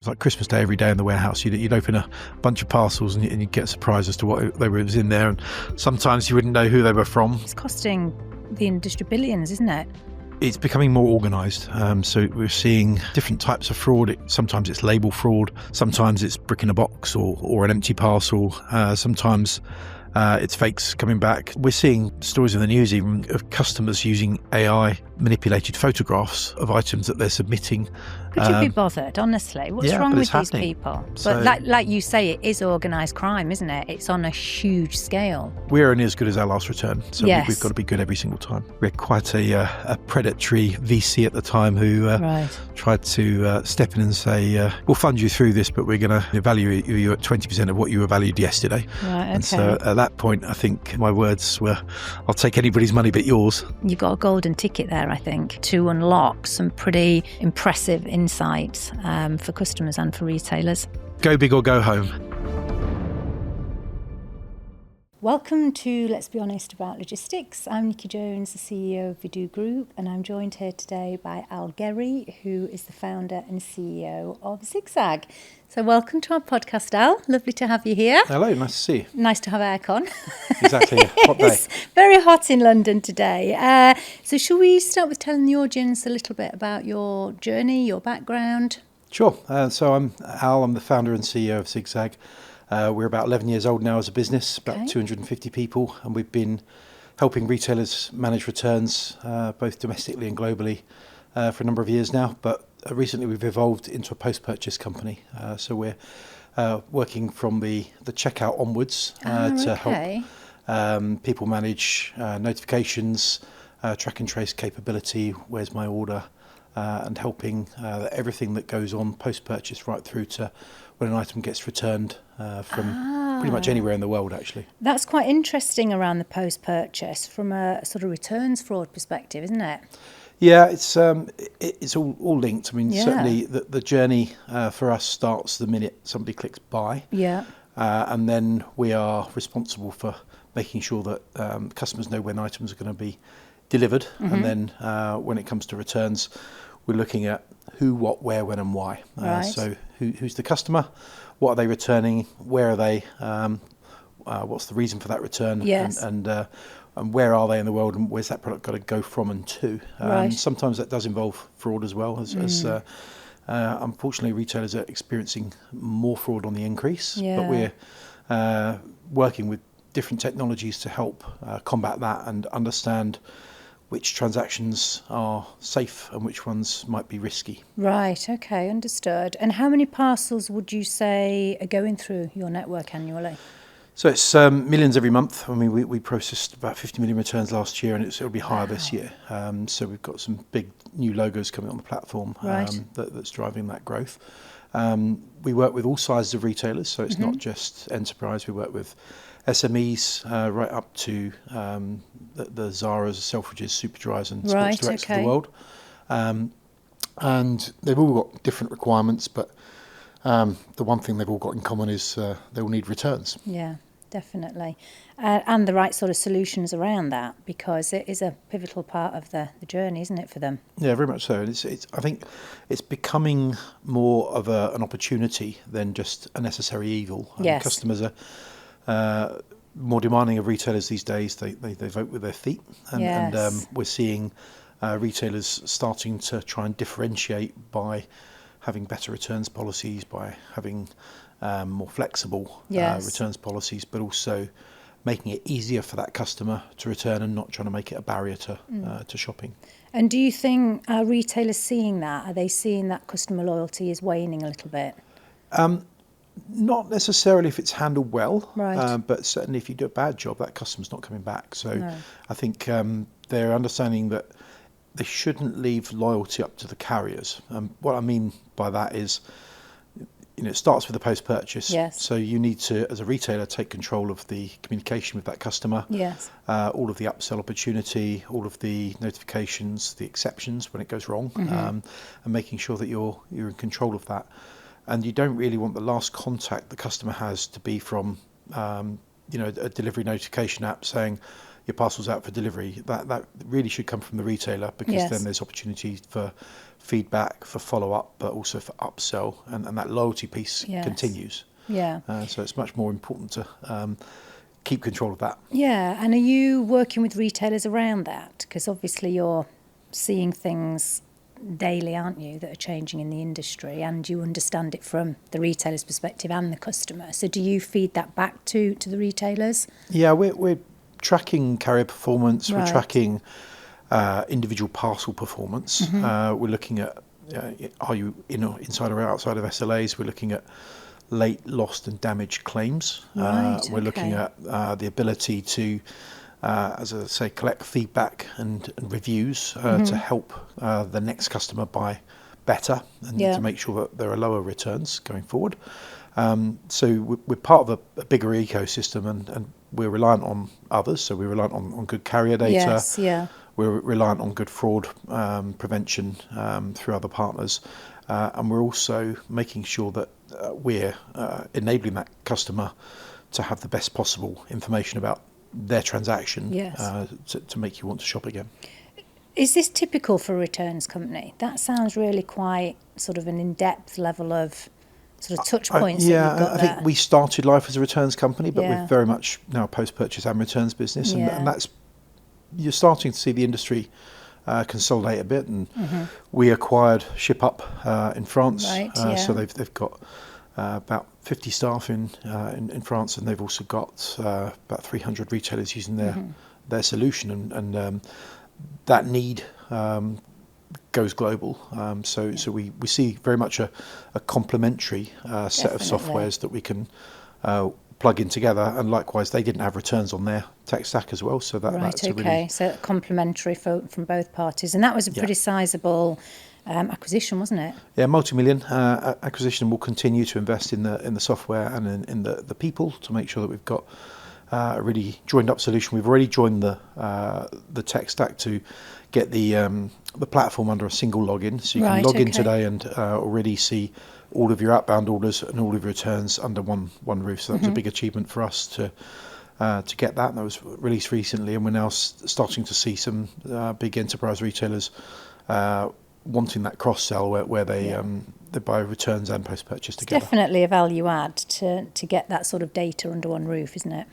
It's like Christmas Day every day in the warehouse. You'd open a bunch of parcels and you'd get surprised as to what was in there. And sometimes you wouldn't know who they were from. It's costing the industry billions, isn't it? It's becoming more organised. So we're seeing different types of fraud. Sometimes it's label fraud. Sometimes it's brick in a box or an empty parcel. Sometimes it's fakes coming back. We're seeing stories in the news even of customers using AI manipulated photographs of items that they're submitting. Could you be bothered, honestly? What's wrong with these people? So, but like you say, it is organised crime, isn't it? It's on a huge scale. We're only as good as our last return, so yes. We've got to be good every single time. We're quite a predatory VC at the time who tried to step in and say, we'll fund you through this, but we're going to evaluate you at 20% of what you were valued yesterday. Right, okay. And so at that point, I think my words were, I'll take anybody's money but yours. You've got a golden ticket there, I think, to unlock some pretty impressive insights for customers and for retailers. Go big or go home. Welcome to Let's Be Honest About Logistics. I'm Nicky Jones, the CEO of Vidu Group, and I'm joined here today by Gerrie, who is the founder and CEO of ZigZag. So welcome to our podcast, Al. Lovely to have you here. Hello, nice to see you. Nice to have aircon. Exactly, hot day. It's very hot in London today. So shall we start with telling the audience a little bit about your journey, your background? Sure. So I'm Al, I'm the founder and CEO of ZigZag. We're about 11 years old now as a business, about 250 people, and we've been helping retailers manage returns, both domestically and globally, for a number of years now. But recently we've evolved into a post-purchase company. So we're working from the checkout onwards to help people manage notifications, track and trace capability, where's my order, and helping everything that goes on post-purchase right through to when an item gets returned from pretty much anywhere in the world, actually. That's quite interesting around the post-purchase from a sort of returns fraud perspective, isn't it? Yeah, it's all linked. I mean, certainly the journey for us starts the minute somebody clicks buy. Yeah. And then we are responsible for making sure that customers know when items are going to be delivered. Mm-hmm. And then when it comes to returns, we're looking at who, what, where, when and why. Right. So who's the customer? What are they returning? Where are they? What's the reason for that return? Yes. And where are they in the world, and where's that product got to go from and to? Right. Sometimes that does involve fraud as well, as unfortunately retailers are experiencing more fraud on the increase. Yeah. But we're working with different technologies to help combat that and understand which transactions are safe and which ones might be risky. Right, okay, understood. And how many parcels would you say are going through your network annually? So it's millions every month. I mean, we processed about 50 million returns last year, and it'll be higher this year. So we've got some big new logos coming on the platform that's driving that growth. We work with all sizes of retailers, so it's not just enterprise. We work with SMEs right up to the Zara's, Selfridges, Superdrys and Sports Directs of the world. And they've all got different requirements, but the one thing they've all got in common is they all need returns. Yeah, definitely. And the right sort of solutions around that, because it is a pivotal part of the journey, isn't it, for them? Yeah, very much so. And I think it's becoming more of an opportunity than just a necessary evil. Yes. Customers are more demanding of retailers these days. They vote with their feet. And we're seeing retailers starting to try and differentiate by having better returns policies, by having more flexible returns policies, but also making it easier for that customer to return and not trying to make it a barrier to shopping. And do you think are retailers seeing that? Are they seeing that customer loyalty is waning a little bit? Not necessarily if it's handled well, right. But certainly if you do a bad job, that customer's not coming back. So I think they're understanding that they shouldn't leave loyalty up to the carriers. What I mean by that is, it starts with the post-purchase. Yes. So you need to, as a retailer, take control of the communication with that customer. Yes. All of the upsell opportunity, all of the notifications, the exceptions when it goes wrong, and making sure that you're in control of that. And you don't really want the last contact the customer has to be from, a delivery notification app saying, your parcel's out for delivery, that really should come from the retailer, because then there's opportunity for feedback, for follow-up, but also for upsell, and that loyalty piece continues. Yeah. So it's much more important to keep control of that. Yeah, and are you working with retailers around that? Because obviously you're seeing things daily, aren't you, that are changing in the industry, and you understand it from the retailer's perspective and the customer. So do you feed that back to the retailers? Yeah, we're tracking carrier performance, we're tracking individual parcel performance. We're looking at are you inside or outside of SLAs. We're looking at late, lost and damaged claims. We're looking at the ability to, as I say, collect feedback and reviews to help the next customer buy better, and to make sure that there are lower returns going forward. So we're part of a bigger ecosystem, and we're reliant on others. So we're reliant on good carrier data. Yes, yeah. We're reliant on good fraud prevention through other partners. And we're also making sure that we're enabling that customer to have the best possible information about their transaction to make you want to shop again. Is this typical for a returns company? That sounds really quite sort of an in-depth level of sort of touch points. I think we started life as a returns company, but we're very much now a post-purchase and returns business, and that's, you're starting to see the industry consolidate a bit, and we acquired Ship Up in France, so they've got about 50 staff in France, and they've also got about 300 retailers using their solution, and that need goes global. So we see very much a complementary set of softwares that we can plug in together, and likewise they didn't have returns on their tech stack as well, so that's a really... So complementary from both parties, and that was a pretty sizable acquisition, wasn't it? Yeah, multi-million acquisition. We'll continue to invest in the software and in the people to make sure that we've got a really joined up solution. We've already joined the tech stack to get the platform under a single login, so you can log in today and already see all of your outbound orders and all of your returns under one roof. So that was a big achievement for us to get that. And that was released recently, and we're now starting to see some big enterprise retailers wanting that cross sell where they buy returns and post purchase together. It's definitely a value add to get that sort of data under one roof, isn't it?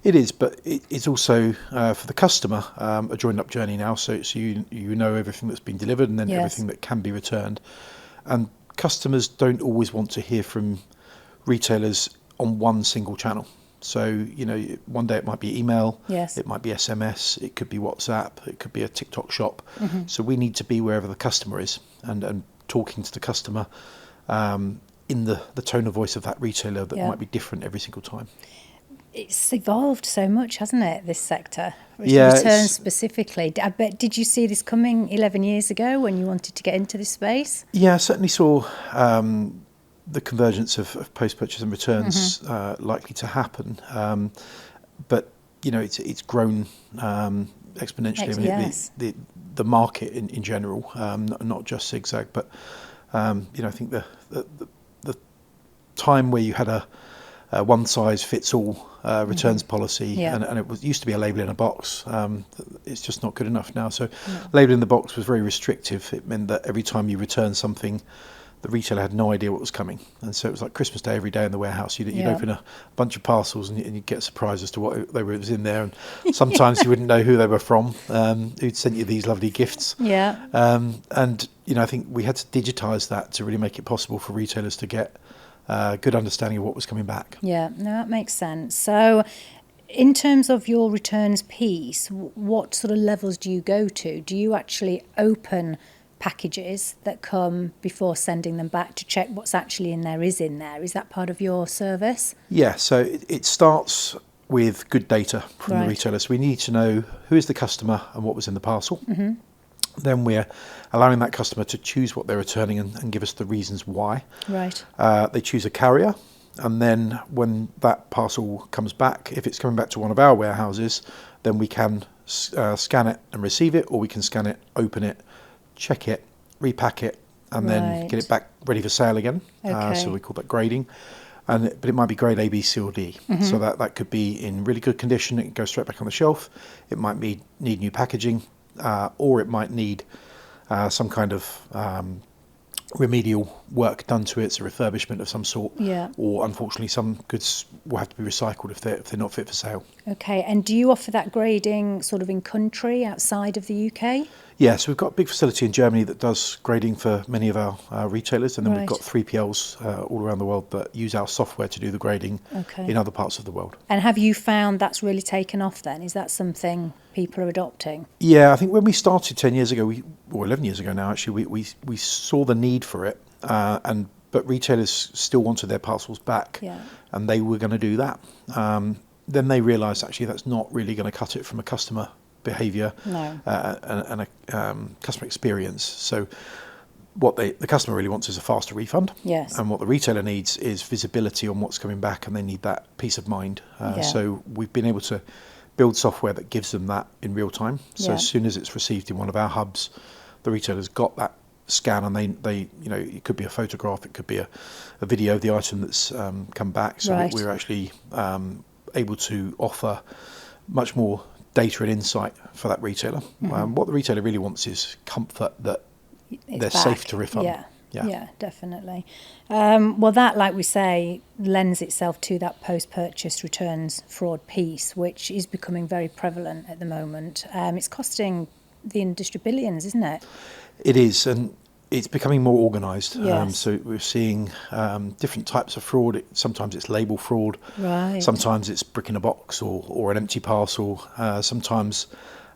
It is, but it's also for the customer a joined up journey now. So you know everything that's been delivered, and then everything that can be returned. And customers don't always want to hear from retailers on one single channel. So, one day it might be email, it might be SMS, it could be WhatsApp, it could be a TikTok shop. So we need to be wherever the customer is, and talking to the customer in the tone of voice of that retailer that might be different every single time. It's evolved so much, hasn't it, this sector? Returns specifically. I bet, did you see this coming 11 years ago when you wanted to get into this space? Yeah, I certainly saw the convergence of post-purchase and returns likely to happen. But, it's grown exponentially. The market in general, not just ZigZag, but, I think the time where you had a one-size-fits-all returns policy, and it used to be a label in a box. It's just not good enough now. So label in the box was very restrictive. It meant that every time you return something, the retailer had no idea what was coming. And so it was like Christmas Day every day in the warehouse. You'd open a bunch of parcels and you'd get surprised as to what was in there. And sometimes you wouldn't know who they were from, who'd sent you these lovely gifts. And, I think we had to digitise that to really make it possible for retailers to get good understanding of what was coming back. Yeah, no, that makes sense. So in terms of your returns piece, what sort of levels do you go to? Do you actually open packages that come before sending them back to check what's actually in there? Is that part of your service? Yeah, so it starts with good data from the retailer. So we need to know who is the customer and what was in the parcel. Then we're allowing that customer to choose what they're returning and give us the reasons why. They choose a carrier, and then when that parcel comes back, if it's coming back to one of our warehouses, then we can scan it and receive it, or we can scan it, open it, check it, repack it, and then get it back ready for sale again. So we call that grading. but it might be grade A, B, C, or D. So that could be in really good condition. It can go straight back on the shelf. It might need new packaging, or it might need some kind of remedial work done to it, it's a refurbishment of some sort. Yeah. Or unfortunately, some goods will have to be recycled if they're not fit for sale. Okay, and do you offer that grading sort of in country outside of the UK? Yes, we've got a big facility in Germany that does grading for many of our retailers, and then we've got 3PLs all around the world that use our software to do the grading in other parts of the world. And have you found that's really taken off then? Is that something people are adopting? Yeah, I think when we started 10 years ago, or 11 years ago now, actually, we saw the need for it, but retailers still wanted their parcels back, and they were going to do that. Then they realised actually that's not really going to cut it from a customer behaviour and a customer experience. So what the customer really wants is a faster refund. Yes. And what the retailer needs is visibility on what's coming back, and they need that peace of mind. So we've been able to build software that gives them that in real time. So as soon as it's received in one of our hubs, the retailer's got that scan, and they it could be a photograph, it could be a video of the item that's come back. So we're actually able to offer much more data and insight for that retailer. What the retailer really wants is comfort that they're safe to refund. Yeah, definitely. Well, that, like we say, lends itself to that post-purchase returns fraud piece, which is becoming very prevalent at the moment. It's costing the industry billions, isn't it? It is, and it's becoming more organised. Yes. So we're seeing different types of fraud. Sometimes it's label fraud. Right. Sometimes it's brick in a box or an empty parcel. Sometimes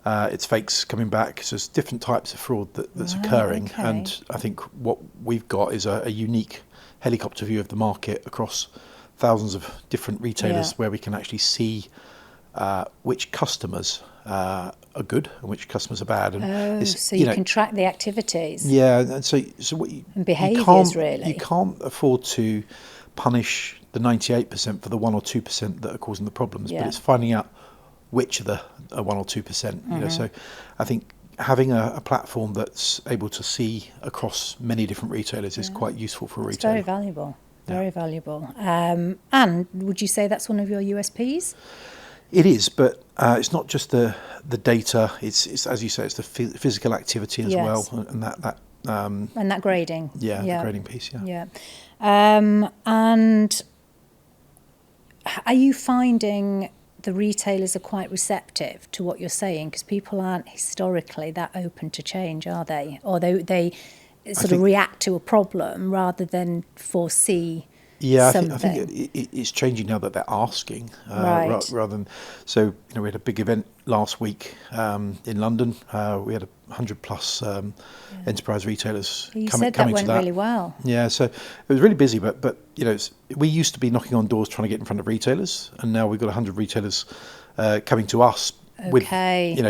it's fakes coming back. So there's different types of fraud that's occurring. Okay. And I think what we've got is a unique helicopter view of the market across thousands of different retailers, where we can actually see which customers are good and which customers are bad. And so you can track the activities. Yeah, and so what And behaviours, really. You can't afford to punish the 98% for the 1 or 2% that are causing the problems, but it's finding out which are the 1 or 2%. So I think having a platform that's able to see across many different retailers is quite useful for a retailer. It's very valuable. Very valuable. And would you say that's one of your USPs? It is, but it's not just the data. It's as you say, it's the physical activity as well, and that and that grading. The grading piece. Yeah. And are you finding the retailers are quite receptive to what you're saying? Because people aren't historically that open to change, are they? Or they sort of react to a problem rather than foresee. Yeah, I think it's changing now that they're asking, rather than. So we had a big event last week in London. We had 100 plus enterprise retailers coming to that. You said that went really well. Yeah, so it was really busy, but we used to be knocking on doors trying to get in front of retailers, and now we've got 100 retailers coming to us with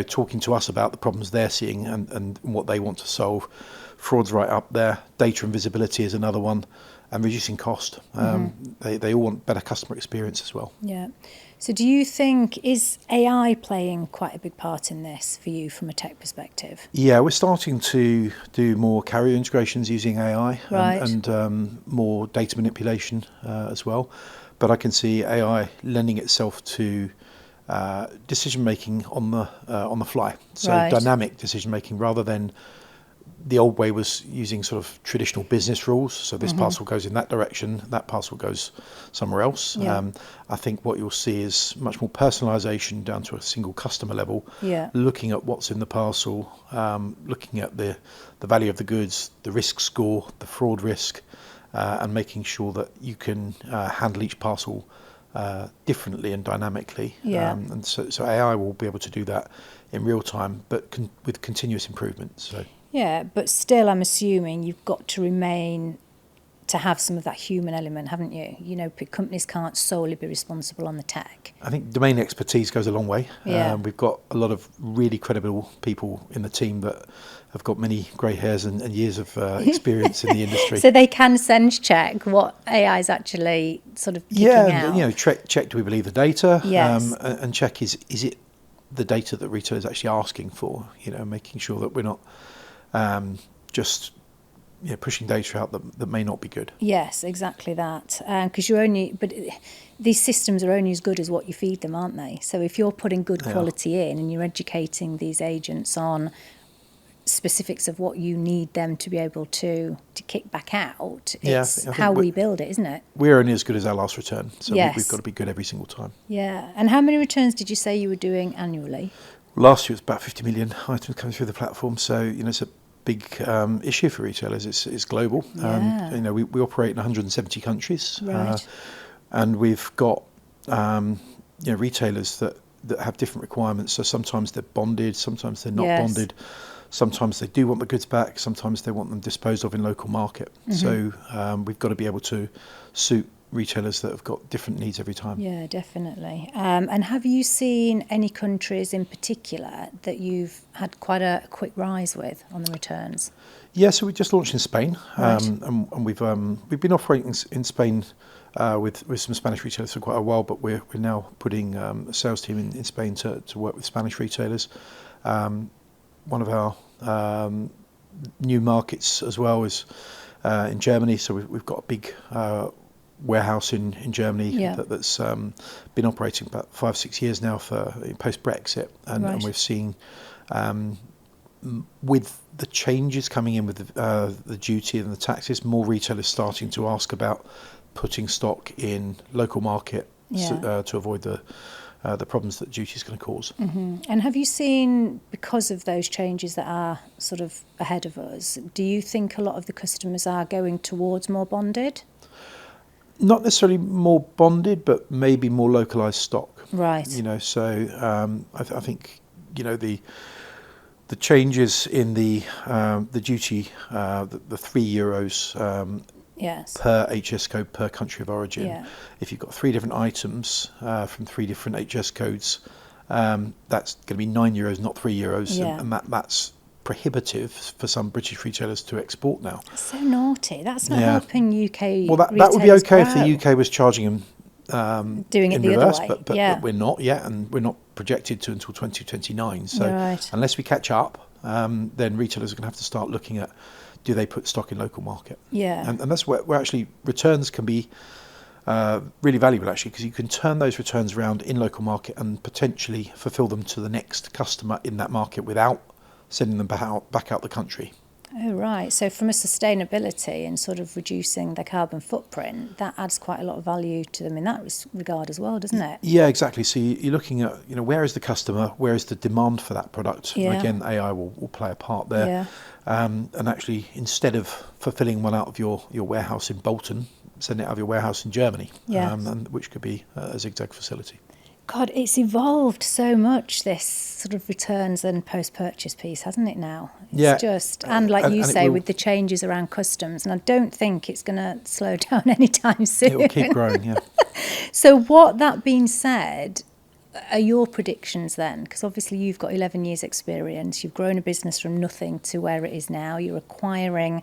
talking to us about the problems they're seeing and what they want to solve. Fraud's right up there. Data and visibility is another one. And reducing cost. They all want better customer experience as well. Yeah. So do you think, is AI playing quite a big part in this for you from a tech perspective? Yeah, we're starting to do more carrier integrations using AI and more data manipulation as well. But I can see AI lending itself to decision making on the fly. So dynamic decision making rather than the old way was using sort of traditional business rules. So this parcel goes in that direction, that parcel goes somewhere else. Yeah. I think what you'll see is much more personalisation down to a single customer level, looking at what's in the parcel, looking at the value of the goods, the risk score, the fraud risk, and making sure that you can handle each parcel differently and dynamically. And so AI will be able to do that in real time, but with continuous improvement. So. Yeah, but still I'm assuming you've got to remain to have some of that human element, haven't you? Companies can't solely be responsible on the tech. I think domain expertise goes a long way. Yeah. We've got a lot of really credible people in the team that have got many grey hairs and years of experience in the industry. So they can sense check what AI is actually sort of kicking out. Check do we believe the data? Yes. And check is it the data that retailers actually asking for? Making sure that we're not just pushing data out that may not be good. Yes, exactly that. Because these systems are only as good as what you feed them, aren't they? So if you're putting good quality in and you're educating these agents on specifics of what you need them to be able to kick back out, it's how we build it, isn't it? We're only as good as our last return, so Yes. we've got to be good every single time. Yeah. And how many returns did you say you were doing annually? Last year it was about 50 million items coming through the platform, so it's a big issue for retailers. It's global. Yeah. We operate in 170 countries, Right. and we've got retailers that have different requirements. So sometimes they're bonded, sometimes they're not bonded. Sometimes they do want the goods back, sometimes they want them disposed of in local market. So we've got to be able to suit retailers that have got different needs every time. Yeah, definitely. And have you seen any countries in particular that you've had quite a quick rise with on the returns? Yeah, so we just launched in Spain, Right. and we've been operating in Spain with some Spanish retailers for quite a while, but we're now putting a sales team in Spain to work with Spanish retailers. One of our new markets as well is in Germany. So we've got a big warehouse in Germany that's been operating about 5-6 years now for post-Brexit, and we've seen with the changes coming in with the duty and the taxes, more retailers starting to ask about putting stock in local market to avoid the problems that duty is going to cause. Mm-hmm. And have you seen, because of those changes that are sort of ahead of us, do you think a lot of the customers are going towards more bonded? Not necessarily more bonded, but maybe more localised stock. Right. So I think the changes in the duty, the €3 per HS code per country of origin. Yeah. If you've got 3 different items from 3 different HS codes, that's going to be €9, not €3, and that's prohibitive for some British retailers to export now. So naughty. That's not helping UK. Well, that would be okay if the UK was charging them doing it in the reverse, other way. but we're not yet, and we're not projected to until 2029. So unless we catch up, then retailers are going to have to start looking at, do they put stock in local market? Yeah. And that's where actually returns can be really valuable, actually, because you can turn those returns around in local market and potentially fulfill them to the next customer in that market without sending them back out the country. Oh, right. So from a sustainability and sort of reducing their carbon footprint, that adds quite a lot of value to them in that regard as well, doesn't it? Yeah, exactly. So you're looking at, where is the customer, where is the demand for that product? Yeah. And again, AI will play a part there. Yeah. And actually, instead of fulfilling one out of your warehouse in Bolton, send it out of your warehouse in Germany, and which could be a ZigZag facility. God, it's evolved so much, this sort of returns and post-purchase piece, hasn't it now? It's just, and like you say, with the changes around customs, and I don't think it's going to slow down anytime soon. It will keep growing, yeah. So that being said, are your predictions then? Because obviously you've got 11 years experience, you've grown a business from nothing to where it is now, you're acquiring,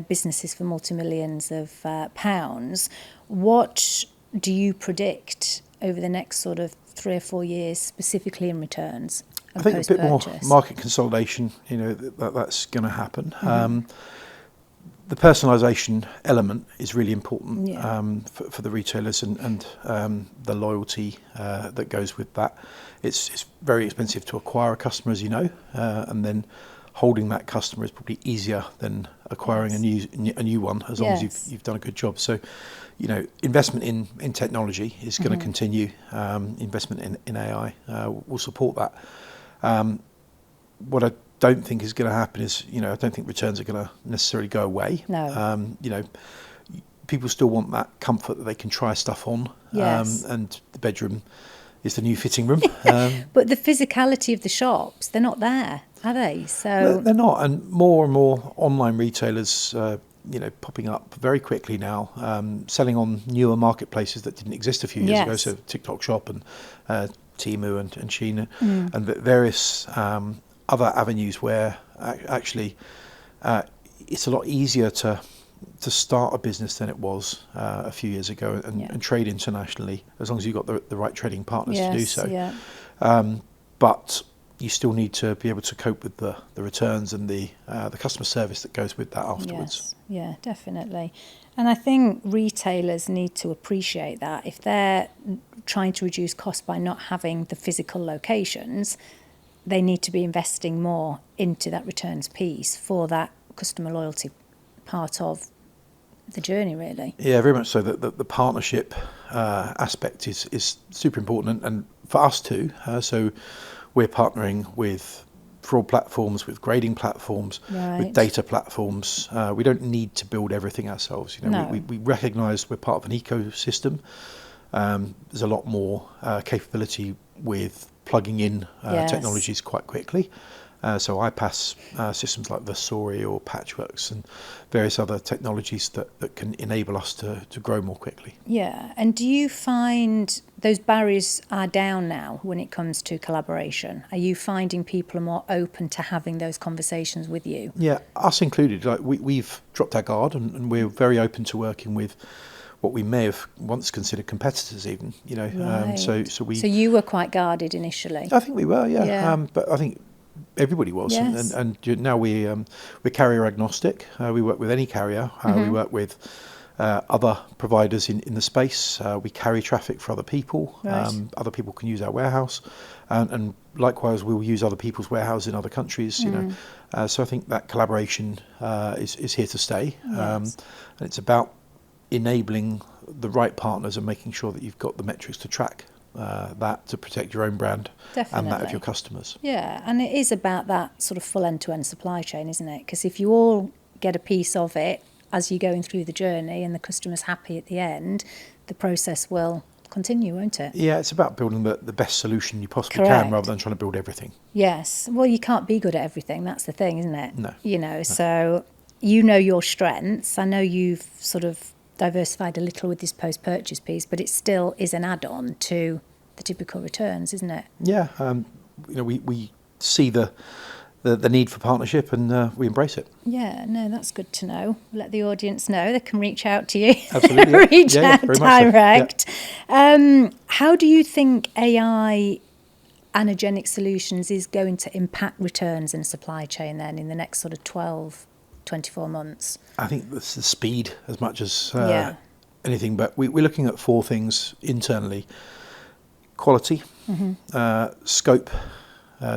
businesses for multi-millions of pounds. What do you predict over the next sort of 3 or 4 years, specifically in returns? I think a bit more market consolidation, that's going to happen. Mm-hmm. The personalisation element is really important for the retailers and the loyalty that goes with that. It's very expensive to acquire a customer, as you know, and then holding that customer is probably easier than acquiring a new one, as long as you've done a good job. So, investment in technology is going to continue. Investment in AI will support that. What I don't think is going to happen is, I don't think returns are going to necessarily go away. No. People still want that comfort that they can try stuff on. Yes. And the bedroom is the new fitting room. But the physicality of the shops, they're not there, are they? So they're not, and more online retailers popping up very quickly now, selling on newer marketplaces that didn't exist a few years ago, so TikTok Shop and Temu and Shein and various other avenues where actually it's a lot easier to start a business than it was a few years ago and trade internationally, as long as you've got the right trading partners to do so. Yeah. But you still need to be able to cope with the returns and the customer service that goes with that afterwards. Yes, yeah, definitely. And I think retailers need to appreciate that. If they're trying to reduce costs by not having the physical locations, they need to be investing more into that returns piece for that customer loyalty part of the journey, really. Yeah, very much so. The partnership aspect is super important, and for us too. So we're partnering with fraud platforms, with grading platforms, with data platforms. We don't need to build everything ourselves. We recognise we're part of an ecosystem. There's a lot more capability with plugging in technologies quite quickly. So iPaaS systems like Vasori or Patchworks and various other technologies that can enable us to grow more quickly. Yeah, and do you find those barriers are down now when it comes to collaboration? Are you finding people are more open to having those conversations with you? Yeah, us included. Like we've dropped our guard and we're very open to working with what we may have once considered competitors even, So you were quite guarded initially? I think we were, yeah. But I think everybody was, and now we're carrier agnostic. We work with any carrier. We work with other providers in the space. We carry traffic for other people. Other people can use our warehouse, and likewise we'll use other people's warehouse in other countries. So I think that collaboration is here to stay, and it's about enabling the right partners and making sure that you've got the metrics to track that to protect your own brand and that of your customers. Yeah, and it is about that sort of full end-to-end supply chain, isn't it? Because if you all get a piece of it as you're going through the journey and the customer's happy at the end, the process will continue, won't it? Yeah, it's about building the best solution you possibly can rather than trying to build everything. Yes. Well, you can't be good at everything. That's the thing, isn't it? No. So you know your strengths. I know you've sort of diversified a little with this post-purchase piece, but it still is an add-on to the typical returns, isn't it? Yeah, we see the need for partnership and we embrace it. Yeah, no, that's good to know. Let the audience know. They can reach out to you. Absolutely. reach out very direct. Much so. Yeah. How do you think AI and agentic solutions is going to impact returns in supply chain then in the next sort of 12, 24 months? I think it's the speed as much as anything, but we're looking at 4 things internally. Quality, scope,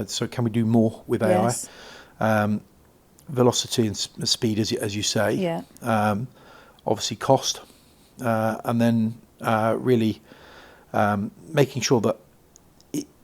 so can we do more with AI? Velocity and speed, as you say. Obviously cost, and then really making sure that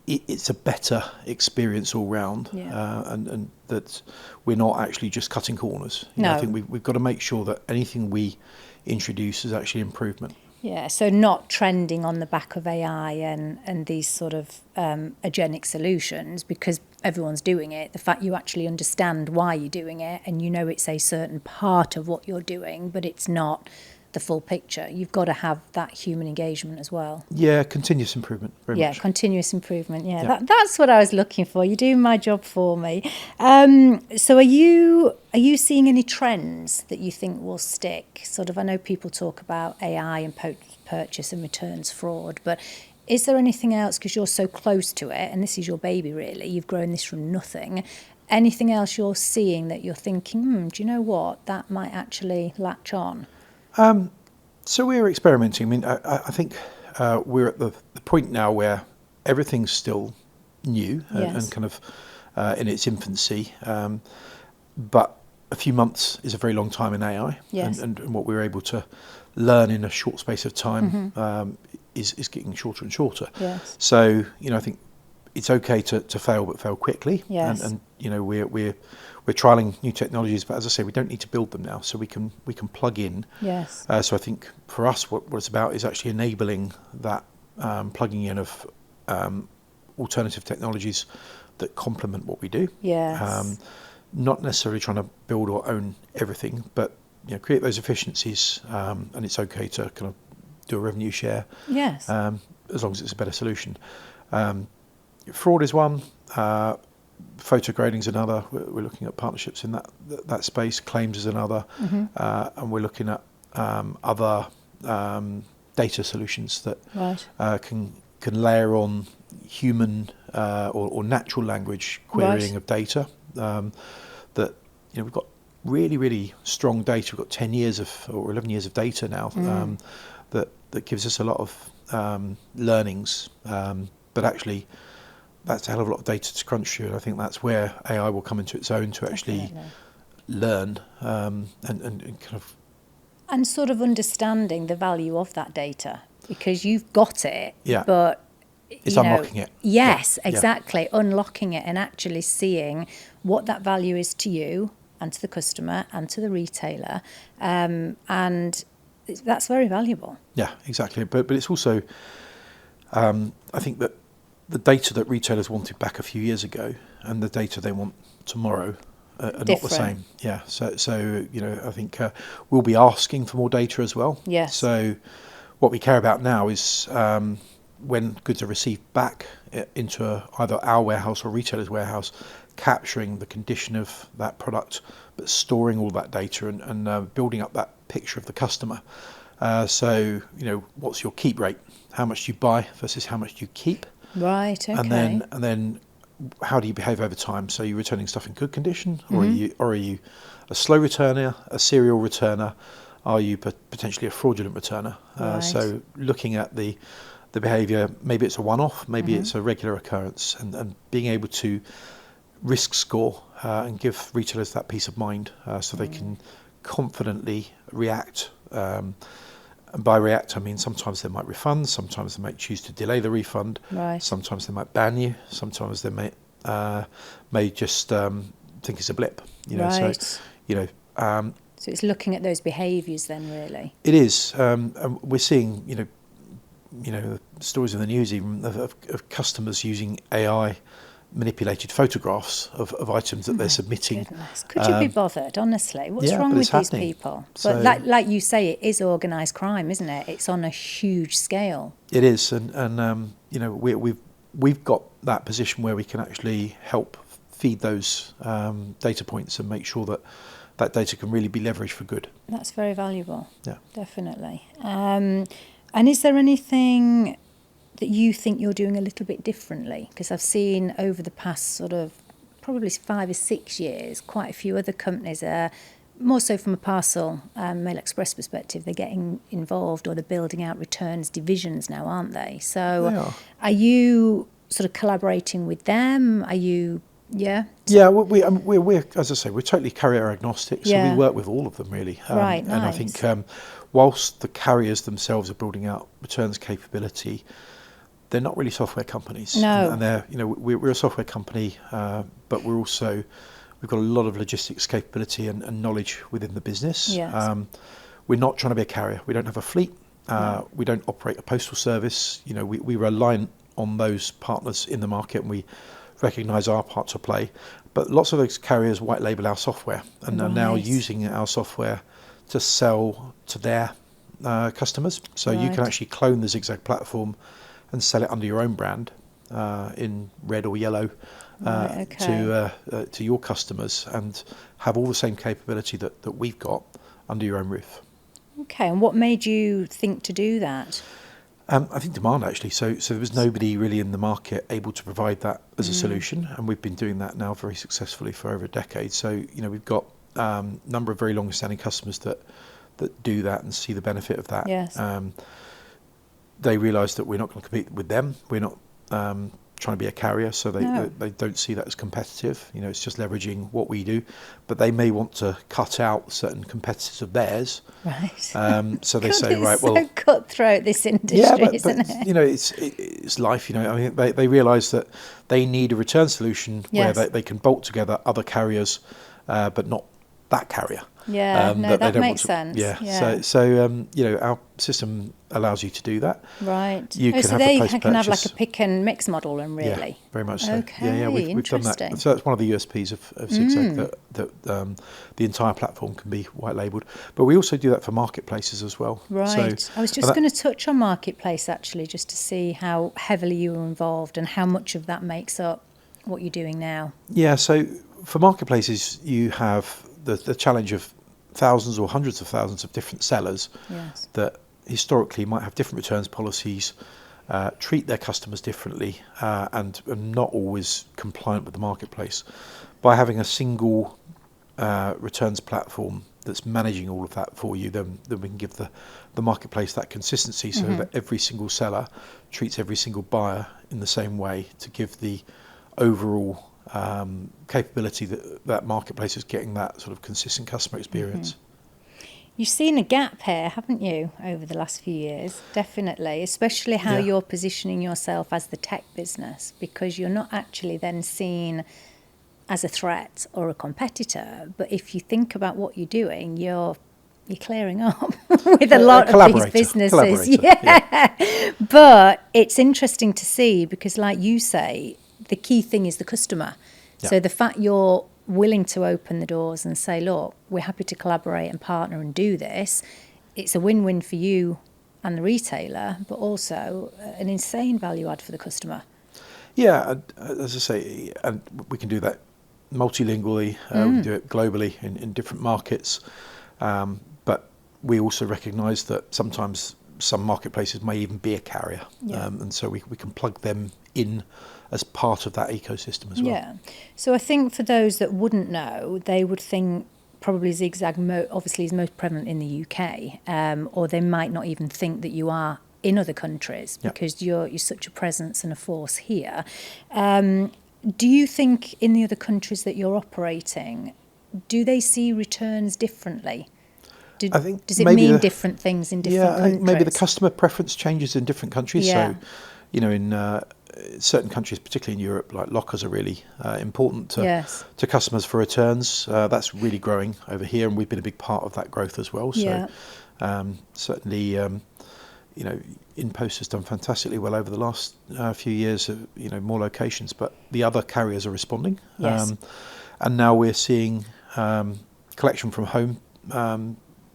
it's a better experience all round, and that we're not actually just cutting corners. I think we've got to make sure that anything we introduce is actually improvement. Yeah, so not trending on the back of AI and these sort of agentic solutions because everyone's doing it. The fact you actually understand why you're doing it and you know it's a certain part of what you're doing, but it's not the full picture. You've got to have that human engagement as well. Yeah, continuous improvement. Very much. Continuous improvement. Yeah. That's what I was looking for. You're doing my job for me. So are you seeing any trends that you think will stick? Sort of, I know people talk about AI and purchase and returns fraud, but is there anything else, because you're so close to it and this is your baby really, you've grown this from nothing, anything else you're seeing that you're thinking, do you know what, that might actually latch on? So we're experimenting. I mean, I think we're at the point now where everything's still new and kind of in its infancy, but a few months is a very long time in AI, and what we're able to learn in a short space of time is getting shorter and shorter. So I think it's okay to fail, but fail quickly. And we're trialing new technologies, but as I say, we don't need to build them now, so we can plug in. So I think for us, what it's about is actually enabling that plugging in of alternative technologies that complement what we do. Not necessarily trying to build or own everything, but create those efficiencies, and it's okay to kind of do a revenue share. As long as it's a better solution. Fraud is one. Photo grading is another. We're looking at partnerships in that space. Claims is another, and we're looking at other data solutions that can layer on human or natural language querying of data. That we've got really strong data. We've got 10 years or 11 years of data now that gives us a lot of learnings. But actually, that's a hell of a lot of data to crunch through, and I think that's where AI will come into its own to actually learn and kind of. And sort of understanding the value of that data, because you've got it, but it's unlocking it. Yes, exactly. Unlocking it and actually seeing what that value is to you and to the customer and to the retailer. And that's very valuable. Yeah, exactly. But it's also, I think that the data that retailers wanted back a few years ago and the data they want tomorrow are not the same. Yeah. So I think we'll be asking for more data as well. Yes. So what we care about now is when goods are received back into either our warehouse or retailer's warehouse, capturing the condition of that product, but storing all that data and building up that picture of the customer. So what's your keep rate? How much do you buy versus how much do you keep? Right. Okay. And then how do you behave over time? So you're returning stuff in good condition, or are you a slow returner, a serial returner? Are you potentially a fraudulent returner? Right. So looking at the behaviour, maybe it's a one-off, maybe it's a regular occurrence, and being able to risk score and give retailers that peace of mind so they can confidently react. And by react, I mean sometimes they might refund, sometimes they might choose to delay the refund, sometimes they might ban you, sometimes they may just think it's a blip. So it's looking at those behaviours then, really. It is. And we're seeing, stories in the news even of customers using AI manipulated photographs of items that they're submitting. Goodness. Could you be bothered, honestly? What's wrong with these people? So, but like you say, it is organised crime, isn't it? It's on a huge scale. It is, and we've got that position where we can actually help feed those data points and make sure that data can really be leveraged for good. That's very valuable. Yeah, definitely. And is there anything that you think you're doing a little bit differently? Because I've seen over the past sort of probably 5 or 6 years, quite a few other companies are more so from a Parcel Mail Express perspective, they're getting involved or they're building out returns divisions now, aren't they? So are you sort of collaborating with them? Are you, we're as I say, we're totally carrier agnostic, so we work with all of them really. Right, and I think whilst the carriers themselves are building out returns capability, they're not really software companies. No. And they're, we're a software company, but we've got a lot of logistics capability and knowledge within the business. Yes. We're not trying to be a carrier. We don't have a fleet. We don't operate a postal service. We rely on those partners in the market, and we recognise our part to play. But lots of those carriers white label our software and are now using our software to sell to their customers. So you can actually clone the ZigZag platform and sell it under your own brand in red or yellow to your customers, and have all the same capability that we've got under your own roof. Okay, and what made you think to do that? I think demand, actually. So there was nobody really in the market able to provide that as a solution, and we've been doing that now very successfully for over a decade. So we've got a number of very long-standing customers that do that and see the benefit of that. Yes. They realise that we're not going to compete with them. We're not trying to be a carrier, so they don't see that as competitive. It's just leveraging what we do. But they may want to cut out certain competitors of theirs. Right. So they say, it's well, so cutthroat, this industry, isn't it? It's life. I mean, they realise that they need a return solution where they can bolt together other carriers, but not that carrier. Yeah, that makes sense. Yeah. So our system allows you to do that. Right. You can so have they a post-purchase. can have like a pick and mix model, and really. Yeah, very much so. Okay. Yeah. We've done that. So that's one of the USPs of ZigZag, that the entire platform can be white labelled. But we also do that for marketplaces as well. Right. So, I was just going to touch on marketplace actually, just to see how heavily you were involved and how much of that makes up what you're doing now. Yeah. So for marketplaces, you have the challenge of thousands or hundreds of thousands of different sellers that historically might have different returns policies, treat their customers differently, and are not always compliant with the marketplace. By having a single returns platform that's managing all of that for you, then we can give the marketplace that consistency, so that every single seller treats every single buyer in the same way, to give the overall capability that marketplace is getting that sort of consistent customer experience. You've seen a gap here, haven't you, over the last few years? Definitely, especially how you're positioning yourself as the tech business, because you're not actually then seen as a threat or a competitor. But if you think about what you're doing, you're clearing up with a lot of these businesses. Yeah. But it's interesting to see, because like you say, the key thing is the customer. Yeah. So the fact you're willing to open the doors and say, look, we're happy to collaborate and partner and do this, it's a win-win for you and the retailer, but also an insane value add for the customer. Yeah, as I say, and we can do that multilingually, we can do it globally in different markets, but we also recognise that sometimes some marketplaces may even be a carrier, and so we can plug them in as part of that ecosystem as well. Yeah, so I think for those that wouldn't know, they would think probably ZigZag obviously is most prevalent in the UK, or they might not even think that you are in other countries, because you're such a presence and a force here. Do you think in the other countries that you're operating, do they see returns differently? Does it mean different things in different countries? Yeah, maybe the customer preference changes in different countries. So, in certain countries, particularly in Europe, like lockers are really important to customers for returns. That's really growing over here, and we've been a big part of that growth as well. So certainly, InPost has done fantastically well over the last few years. More locations, but the other carriers are responding. Yes. And now we're seeing collection from home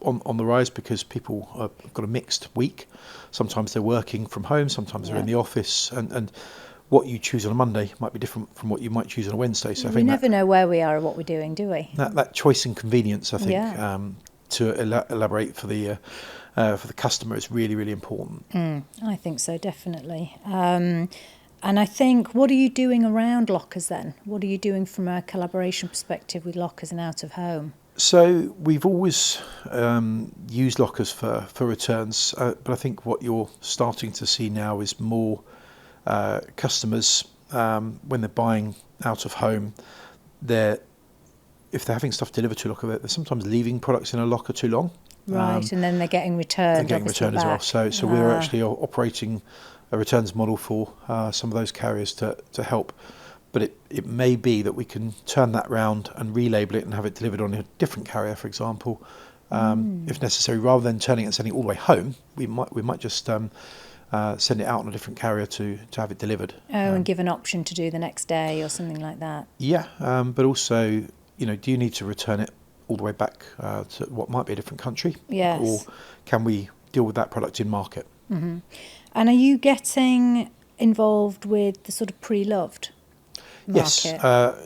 on the rise, because people have got a mixed week. Sometimes they're working from home, sometimes they're in the office, and what you choose on a Monday might be different from what you might choose on a Wednesday. So I think never know where we are or what we're doing, do we? That choice and convenience, I think, to elaborate for the customer is really, really important. I think so, definitely. And I think, what are you doing around lockers then? What are you doing from a collaboration perspective with lockers and out of home? So we've always used lockers for returns, but I think what you're starting to see now is more customers, when they're buying out of home, if they're having stuff delivered to a locker, they're sometimes leaving products in a locker too long. Right, and then they're getting returned. They're getting returned as well. So we're actually operating a returns model for some of those carriers to help. But it may be that we can turn that round and relabel it and have it delivered on a different carrier, for example, if necessary. Rather than turning it and sending it all the way home, we might just send it out on a different carrier to have it delivered. And give an option to do the next day or something like that. Yeah, but also, do you need to return it all the way back to what might be a different country? Yes. Or can we deal with that product in market? Mm-hmm. And are you getting involved with the sort of pre-loved market?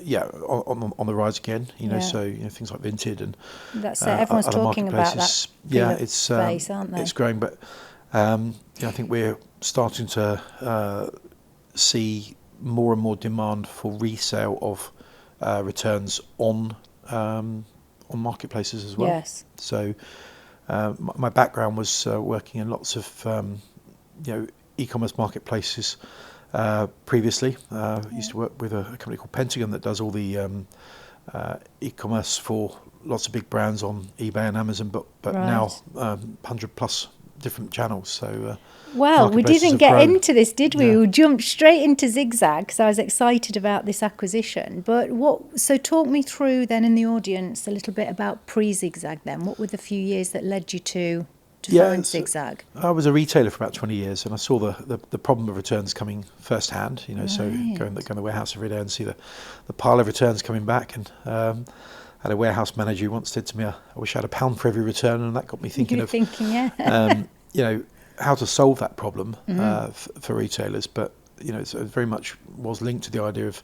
Yes, on the rise again. So things like Vinted and that's it. Everyone's talking about that. It's space, aren't they? It's growing, but I think we're starting to see more and more demand for resale of returns on marketplaces as well. Yes. So my background was working in lots of e-commerce marketplaces. Previously, used to work with a company called Pentagon that does all the e-commerce for lots of big brands on eBay and Amazon, but now 100 plus different channels. So well, we didn't get into this, did we? We jumped straight into ZigZag because I was excited about this acquisition. But so talk me through then in the audience a little bit about pre-ZigZag then. What were the few years that led you to find ZigZag? I was a retailer for about 20 years, and I saw the problem of returns coming firsthand. So going to the warehouse every day and see the pile of returns coming back. And I had a warehouse manager who once said to me, "I wish I had £1 for every return," and that got me thinking how to solve that problem for retailers. But it very much was linked to the idea of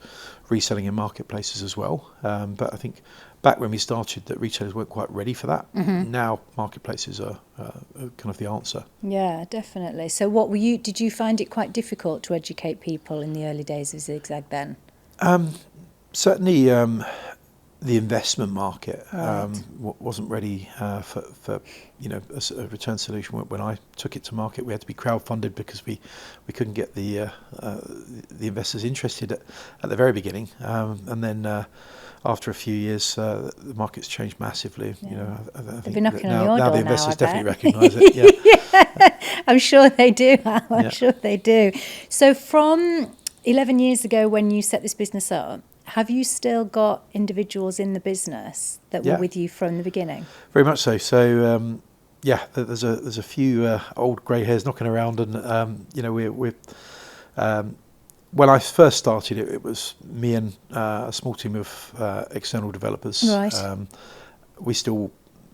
reselling in marketplaces as well. But I think back when we started, that retailers weren't quite ready for that. Now marketplaces are kind of the answer. Yeah, definitely. So did you find it quite difficult to educate people in the early days of ZigZag then? Certainly, the investment market Right. wasn't ready for a return solution. When I took it to market, we had to be crowdfunded because we couldn't get the investors interested at the very beginning, and then after a few years, the market's changed massively. Yeah. I They'll think be knocking that on your now door the now, investors I definitely bet. recognise it. Yeah. I'm sure they do. I'm Yeah. sure they do. So from 11 years ago when you set this business up, have you still got individuals in the business that were Yeah. with you from the beginning? Very much so. So there's a few old grey hairs knocking around, and we're when I first started, it was me and a small team of external developers. Right. We still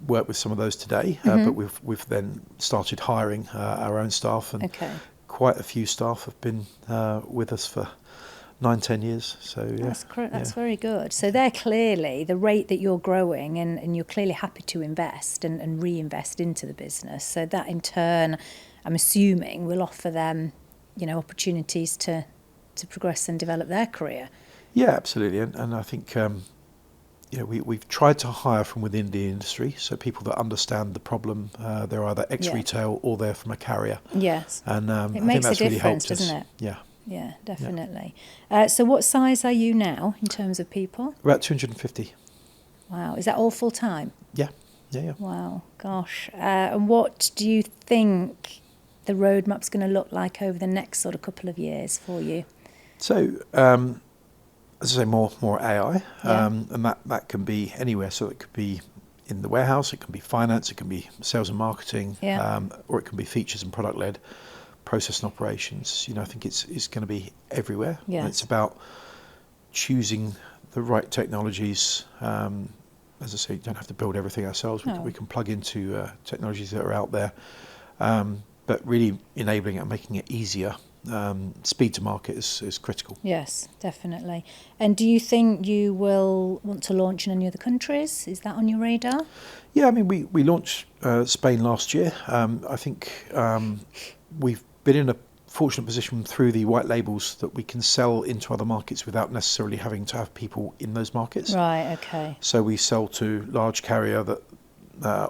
work with some of those today, but we've then started hiring our own staff, and Okay. quite a few staff have been with us for 9-10 years. So yeah, That's very good. So they're clearly the rate that you're growing, and you're clearly happy to invest and reinvest into the business. So that in turn, I'm assuming, will offer them, opportunities to progress and develop their career. Yeah, absolutely, and I think we've tried to hire from within the industry, so people that understand the problem. They're either ex-retail or they're from a carrier. Yes, And I think makes that's a really difference, helped us. doesn't it? Yeah, Yeah, definitely. So what size are you now in terms of people? about 250. Wow, is that all full time? Yeah. Wow, gosh. And what do you think the roadmap's going to look like over the next sort of couple of years for you? So, as I say, more AI, and that can be anywhere. So it could be in the warehouse, it can be finance, it can be sales and marketing, or it can be features and product led, process and operations. I think it's going to be everywhere. Yes. And it's about choosing the right technologies. As I say, you don't have to build everything ourselves. We can plug into technologies that are out there, but really enabling it and making it easier. Speed to market is critical. Yes, definitely. And do you think you will want to launch in any other countries? Is that on your radar? Yeah, I mean, we launched Spain last year. I think we've been in a fortunate position through the white labels that we can sell into other markets without necessarily having to have people in those markets. Right, okay. So we sell to large carrier that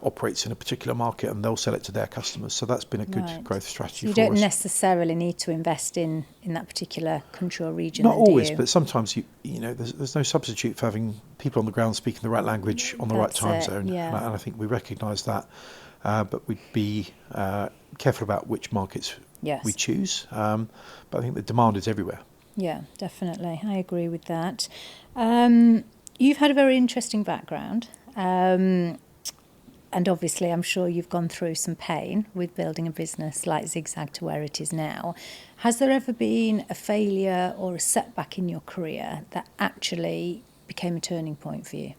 operates in a particular market, and they'll sell it to their customers. So that's been a good growth strategy So you for us. don't necessarily need to invest in that particular country or region. Not then, always, do you? but sometimes there's no substitute for having people on the ground speaking the right language on the right That's time it, zone. yeah. And I think we recognise that, but we'd be careful about which markets we choose. But I think the demand is everywhere. Yeah, definitely. I agree with that. You've had a very interesting background. And obviously, I'm sure you've gone through some pain with building a business like ZigZag to where it is now. Has there ever been a failure or a setback in your career that actually became a turning point for you?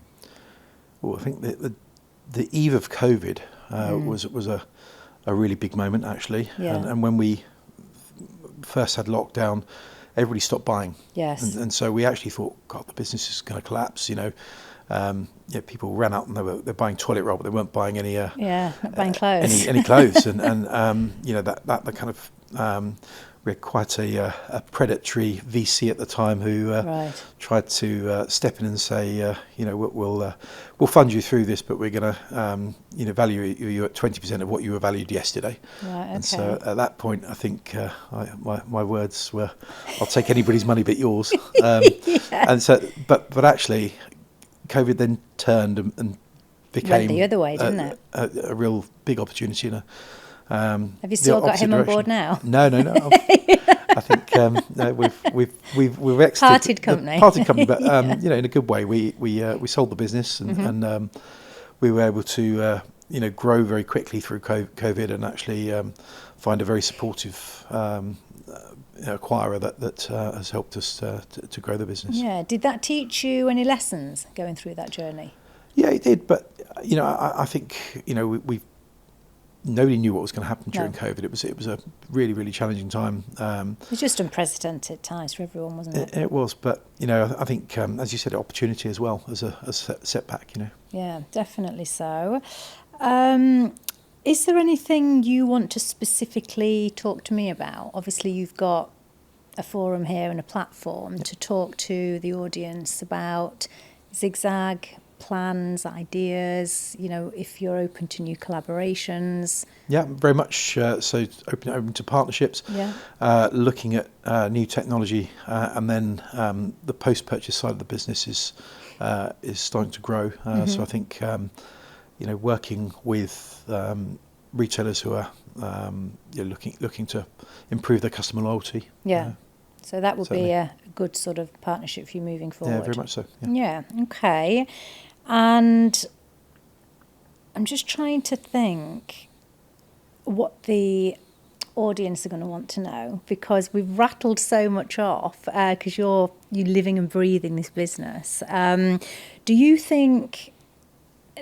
Well, I think the eve of COVID was a really big moment, actually. Yeah. And when we first had lockdown, everybody stopped buying. Yes. And so we actually thought, God, the business is going to collapse. People ran out and they're buying toilet roll, but they weren't buying any. Not buying clothes. Any clothes, and that the kind of we had quite a predatory VC at the time who tried to step in and say, we'll fund you through this, but we're going to value you at 20% of what you were valued yesterday. Right, okay. And so at that point, I think my words were, "I'll take anybody's money but yours." And so, but actually, COVID then turned and became went the other way, didn't it? A real big opportunity. Have you still got him on board now? No. I think we've exited Parted company. Parted company, but in a good way. We sold the business and we were able to grow very quickly through COVID and actually find a very supportive acquirer that has helped us to grow the business. Yeah. Did that teach you any lessons going through that journey? Yeah, it did. But I think we've nobody knew what was going to happen during No. COVID. It was a really, really challenging time. It was just unprecedented times for everyone, wasn't it? It was, but I think, as you said, opportunity as well as a setback. Yeah, definitely so. Is there anything you want to specifically talk to me about? Obviously, you've got a forum here and a platform to talk to the audience about ZigZag plans, ideas, if you're open to new collaborations. Yeah, very much so. Open to partnerships, looking at new technology, and then the post-purchase side of the business is starting to grow. So I think working with retailers who are looking to improve their customer loyalty. Yeah. So that would certainly be a good sort of partnership for you moving forward. Yeah, very much so. Yeah. Okay. And I'm just trying to think what the audience are going to want to know, because we've rattled so much off because you're living and breathing this business. Do you think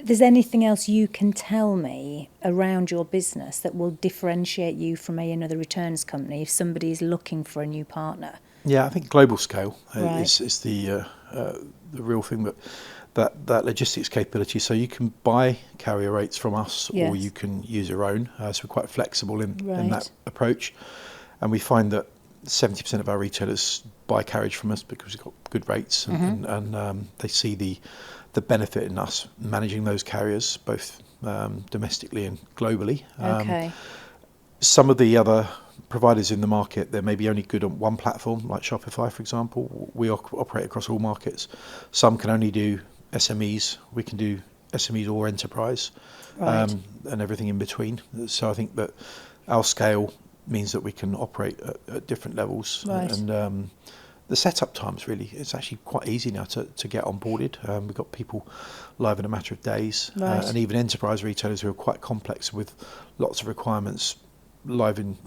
there's anything else you can tell me around your business that will differentiate you from another returns company if somebody is looking for a new partner? Yeah, I think global scale Right. is the real thing, that logistics capability. So you can buy carrier rates from us, or Yes. you can use your own. So we're quite flexible in Right. that approach, and we find that 70% of our retailers buy carriage from us because we've got good rates, and they see the benefit in us managing those carriers both domestically and globally. Okay. Some of the other providers in the market, they may be only good on one platform, like Shopify, for example. We operate across all markets. Some can only do SMEs. We can do SMEs or enterprise, Right. and everything in between. So I think that our scale means that we can operate at different levels. Right. And the setup times, really, it's actually quite easy now to get onboarded. We've got people live in a matter of days, Right. and even enterprise retailers who are quite complex with lots of requirements live in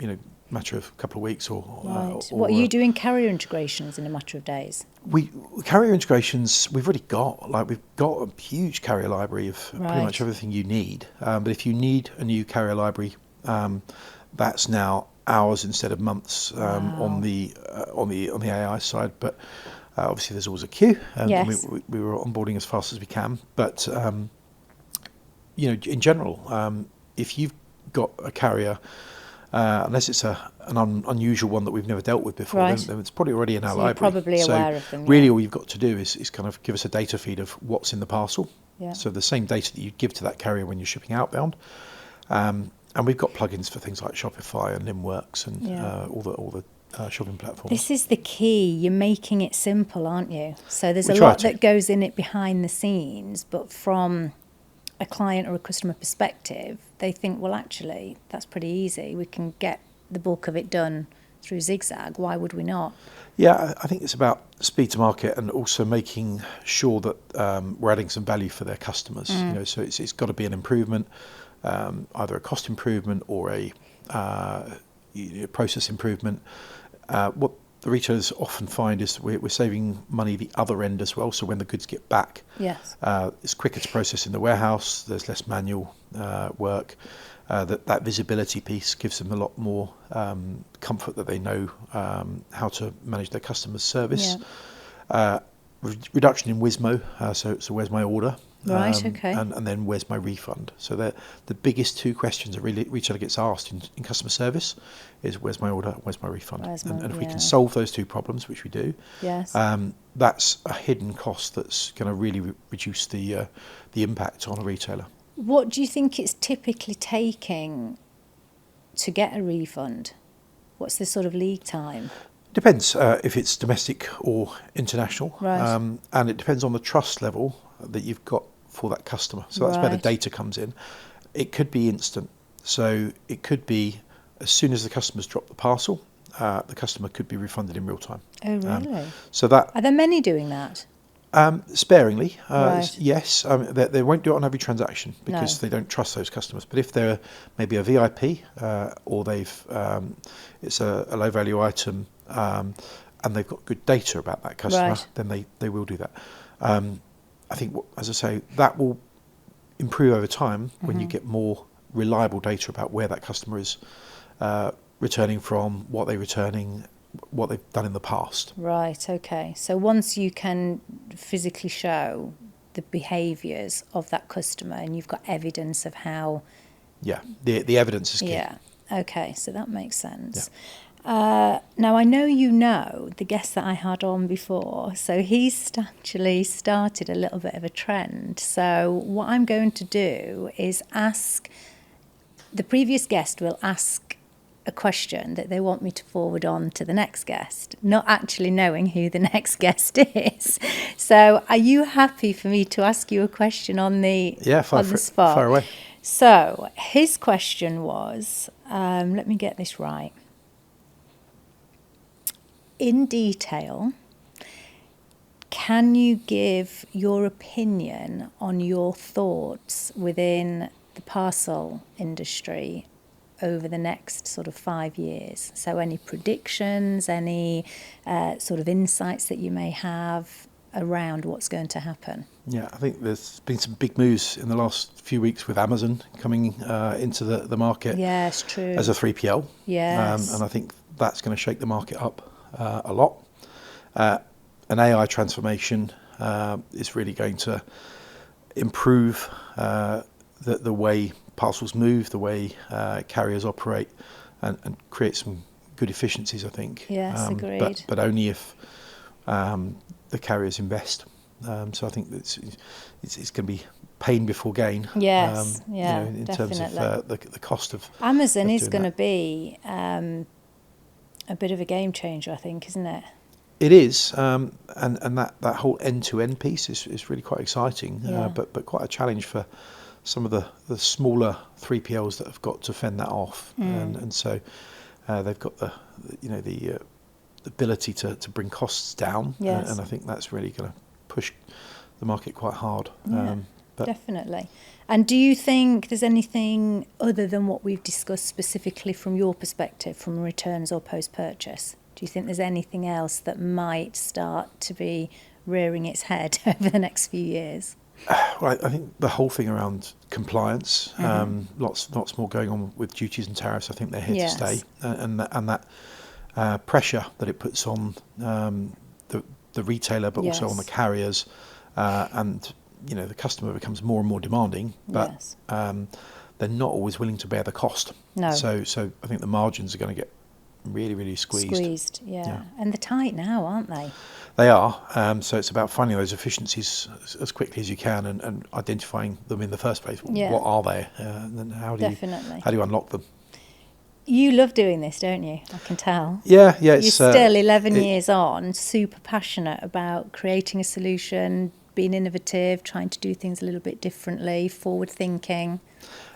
matter of a couple of weeks or Right. What are you doing carrier integrations in a matter of days? We carrier integrations, we've already got we've got a huge carrier library of pretty Right. much everything you need. But if you need a new carrier library, that's now hours instead of months on the AI side. But obviously there's always a queue, and Yes. we were onboarding as fast as we can. But in general, if you've got a carrier, unless it's an unusual one that we've never dealt with before, Right. then it's probably already in our So you're library. probably aware of them, Really, yeah. all you've got to do is kind of give us a data feed of what's in the parcel. Yeah. So the same data that you give to that carrier when you're shipping outbound. And we've got plugins for things like Shopify and Limworks and Yeah. all the shopping platforms. This is the key. You're making it simple, aren't you? So there's We a try lot to. that goes in it behind the scenes, but from a client or a customer perspective, they think, well, actually, that's pretty easy. We can get the bulk of it done through ZigZag. Why would we not? Yeah, I think it's about speed to market and also making sure that we're adding some value for their customers. So it's got to be an improvement, either a cost improvement or a process improvement. What the retailers often find is we're saving money the other end as well. So when the goods get back, Yes. it's quicker to process in the warehouse. There's less manual work. That visibility piece gives them a lot more comfort that they know how to manage their customer service. Reduction in WSMO, so where's my order? Right, okay. And then where's my refund? So the biggest two questions a retailer gets asked in customer service is where's my order, where's my refund? And if we can solve those two problems, which we do, Yes. that's a hidden cost that's going to really reduce the impact on a retailer. What do you think it's typically taking to get a refund? What's the sort of lead time? Depends if it's domestic or international, Right. and it depends on the trust level that you've got for that customer. So that's where the Right. data comes in. It could be instant. So it could be as soon as the customer's dropped the parcel, the customer could be refunded in real time. Oh, really? So that Are there many doing that? sparingly, Right. yes. They won't do it on every transaction because No. they don't trust those customers. But if they're maybe a VIP or it's a low value item and they've got good data about that customer, Right. then they will do that. I think, as I say, that will improve over time when you get more reliable data about where that customer is returning from, what they're returning, what they've done in the past. Right, okay. So once you can physically show the behaviours of that customer and you've got evidence of how... Yeah, the evidence is key. Yeah, okay, so that makes sense. Now, I know the guest that I had on before, so he's actually started a little bit of a trend. So what I'm going to do is ask... The previous guest will ask a question that they want me to forward on to the next guest, not actually knowing who the next guest is. So are you happy for me to ask you a question on the, on the spot? Fire away. So his question was, let me get this right. In detail, can you give your opinion on your thoughts within the parcel industry over the next sort of 5 years? So any predictions, any sort of insights that you may have around what's going to happen? Yeah, I think there's been some big moves in the last few weeks with Amazon coming into the market. Yes, true. As a 3PL. Yes. And I think that's going to shake the market up a lot. An AI transformation is really going to improve the way parcels move, the way carriers operate, and create some good efficiencies, I think. Yes, agreed. But only if the carriers invest. So I think it's going to be pain before gain. Yes, yeah, in definitely. terms of the cost of Amazon of is doing going to that. be a bit of a game changer, I think, isn't it? It is, and that whole end-to-end piece is really quite exciting, Yeah. but quite a challenge for some of the smaller 3PLs that have got to fend that off, and so they've got the ability to bring costs down, Yes. and I think that's really going to push the market quite hard. Yeah, But definitely. And do you think there's anything other than what we've discussed specifically from your perspective, from returns or post-purchase? Do you think there's anything else that might start to be rearing its head over the next few years? Well, I think the whole thing around compliance, lots more going on with duties and tariffs. I think they're here Yes. to stay, and that pressure that it puts on the retailer, but also on the Yes. carriers, and the customer becomes more and more demanding, but Yes. they're not always willing to bear the cost. No. So I think the margins are going to get really, really squeezed. Yeah. And they're tight now, aren't they? They are. So it's about finding those efficiencies as quickly as you can, and identifying them in the first place. Yeah. What are they? And then how do Definitely. you unlock them? You love doing this, don't you? I can tell. Yeah. You're It's still 11 years on, super passionate about creating a solution, being innovative, trying to do things a little bit differently, forward thinking.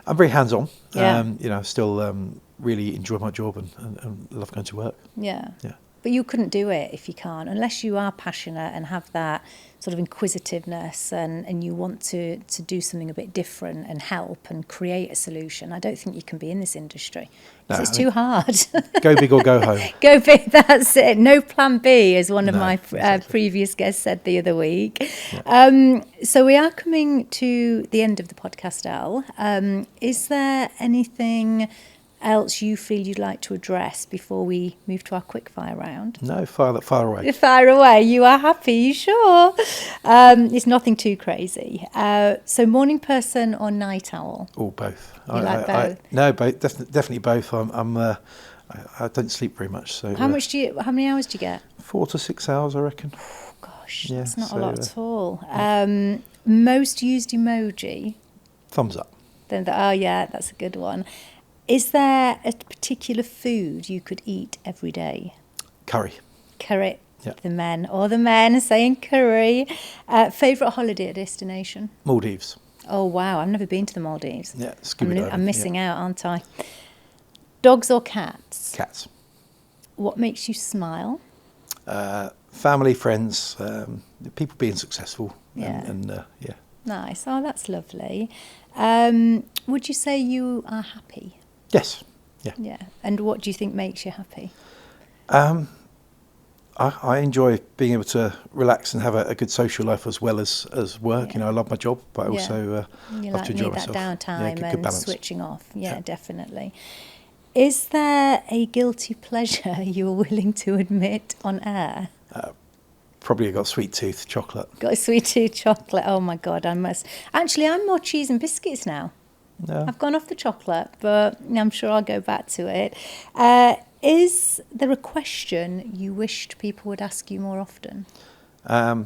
I'm very hands-on. Yeah. Still really enjoy my job and love going to work. Yeah. Yeah. But you couldn't do it if you can't, unless you are passionate and have that sort of inquisitiveness and you want to do something a bit different and help and create a solution. I don't think you can be in this industry. No, It's too hard. Go big or go home. Go big, that's it. No plan B, as one of No, my exactly. previous guests said the other week. Yeah. So we are coming to the end of the podcast, Al. Is there anything else you feel you'd like to address before we move to our quick fire round? No, far away. Fire away. You are happy, you sure? It's nothing too crazy. So morning person or night owl? Or both. You like both? No, both. Definitely both. I don't sleep very much, so How many hours do you get? 4 to 6 hours, I reckon. Oh, gosh, Yeah, that's not so, a lot at all. Most used emoji? Thumbs up. Oh yeah, that's a good one. Is there a particular food you could eat every day? Curry. Curry. Yeah. The men saying curry. Favourite holiday destination? Maldives. Oh wow, I've never been to the Maldives. Yeah, scuba diving. I'm missing out, aren't I? Dogs or cats? Cats. What makes you smile? Family, friends, people being successful. Yeah. And yeah. Nice. Oh, that's lovely. Would you say you are happy? Yes. Yeah. Yeah. And what do you think makes you happy? I enjoy being able to relax and have a good social life as well as work. Yeah. You know, I love my job, but I Yeah. also You love to enjoy need that myself. downtime Good and balance. switching off. Yeah, Yeah. definitely. Is there a guilty pleasure you're willing to admit on air? Probably got sweet tooth chocolate. Got a sweet tooth chocolate. Oh my God, I must. Actually, I'm more cheese and biscuits now. Yeah. I've gone off the chocolate, but I'm sure I'll go back to it. Is there a question you wished people would ask you more often? I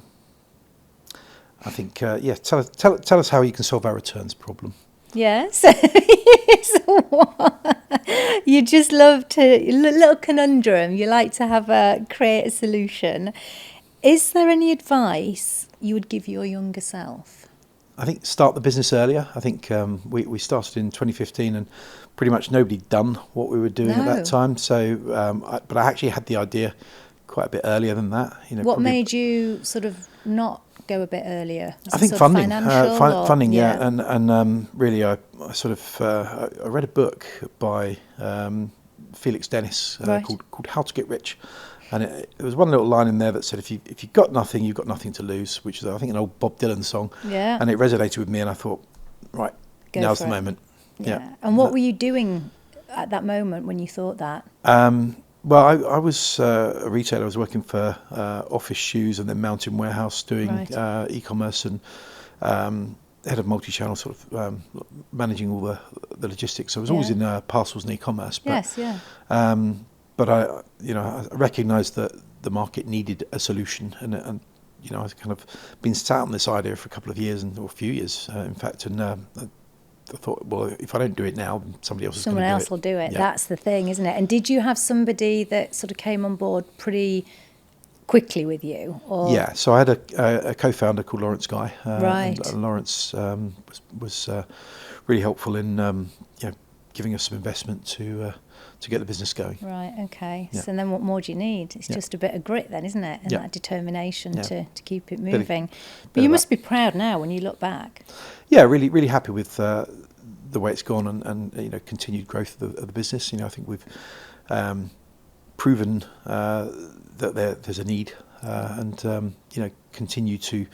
think, tell us how you can solve our returns problem. Yes. You just love to, little conundrum. You like to have create a solution. Is there any advice you would give your younger self? I think start the business earlier. I think we started in 2015 and pretty much nobody done what we were doing at that time. So, but I actually had the idea quite a bit earlier than that. You know, what made you sort of not go a bit earlier? I think funding, funding, yeah. And really, I sort of I read a book by Felix Dennis called How to Get Rich. And it was one little line in there that said, if you've got nothing, you've got nothing to lose, which is, I think, an old Bob Dylan song. Yeah. And it resonated with me, and I thought, right, now's the moment. Yeah. And what were you doing at that moment when you thought that? Well, I was a retailer. I was working for Office Shoes and then Mountain Warehouse doing e-commerce and head of multi-channel, sort of managing all the logistics. So I was always in parcels and e-commerce. But, but I recognised that the market needed a solution, and I've kind of been sat on this idea for a couple of years or a few years, in fact, and I thought, well, if I don't do it now, somebody else is going to do it. Someone else will do it. Yeah. That's the thing, isn't it? And did you have somebody that sort of came on board pretty quickly with you? Or? Yeah, so I had a co-founder called Lawrence Guy. And Lawrence was really helpful in giving us some investment to get the business going. Right, okay. Yeah. So then what more do you need? It's just a bit of grit then, isn't it? And that determination to keep it moving. But you must be proud now when you look back. Yeah, really, really happy with the way it's gone and continued growth of the business. I think we've proven that there's a need and continue to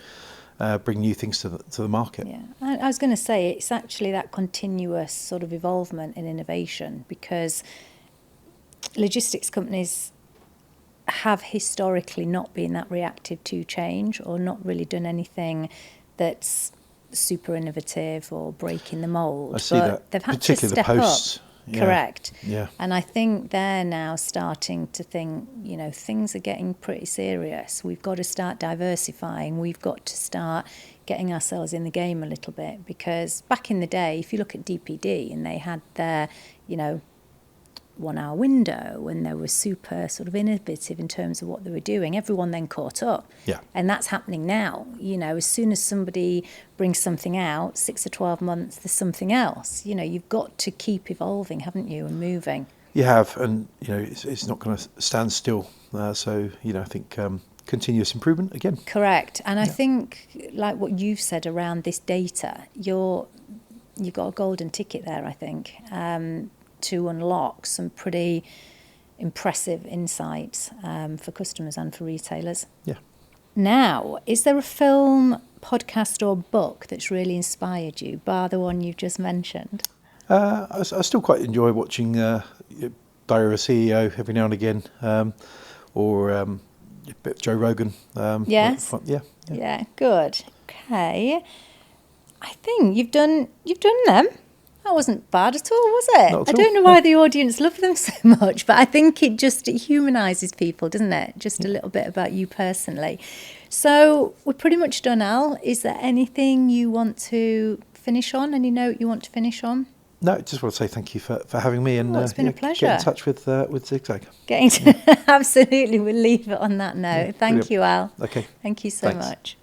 bring new things to the market. Yeah, I was going to say it's actually that continuous sort of evolvement and innovation, because logistics companies have historically not been that reactive to change or not really done anything that's super innovative or breaking the mould. I see that. They've had to step up. Correct. Yeah. And I think they're now starting to think, things are getting pretty serious. We've got to start diversifying. We've got to start getting ourselves in the game a little bit, because back in the day, if you look at DPD and they had their, 1 hour window and they were super sort of innovative in terms of what they were doing, everyone then caught up. Yeah. And that's happening now. As soon as somebody brings something out, 6 or 12 months, there's something else. You've got to keep evolving, haven't you, and moving. You have, and it's not going to stand still. So I think continuous improvement again. Correct. And I think, like what you've said around this data, you've got a golden ticket there, I think, to unlock some pretty impressive insights for customers and for retailers. Yeah. Now, is there a film, podcast or book that's really inspired you, bar the one you've just mentioned? I still quite enjoy watching Diary of a CEO every now and again, or a bit of Joe Rogan. Yes. Yeah, good. Okay. I think you've done them. That wasn't bad at all, was it? Not at I all. don't know why the audience love them so much, but I think it humanises people, doesn't it? Just a little bit about you personally. So we're pretty much done, Al. Is there anything you want to finish on? Any note you want to finish on? No, just want to say thank you for having me, and it's been a pleasure. Get in touch with ZigZag. Absolutely, we'll leave it on that note. Thank you, Al. Okay. Thank you so Thanks. much.